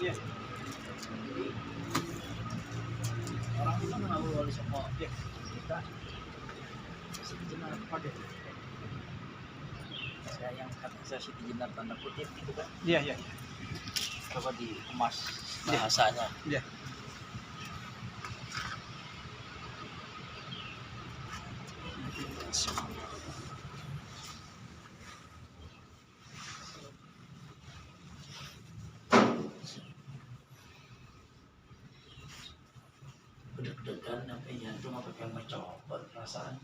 Iya. Jadi orang itu menahu wali songo Iya. kita Siti Jenar Oke. saya yang kata Siti Jenar tanda kutip gitu kan, Iya, iya. coba dikemas Iya. bahasanya. Iya. Deg-degan sampai jantung apa yang mencopot perasaan.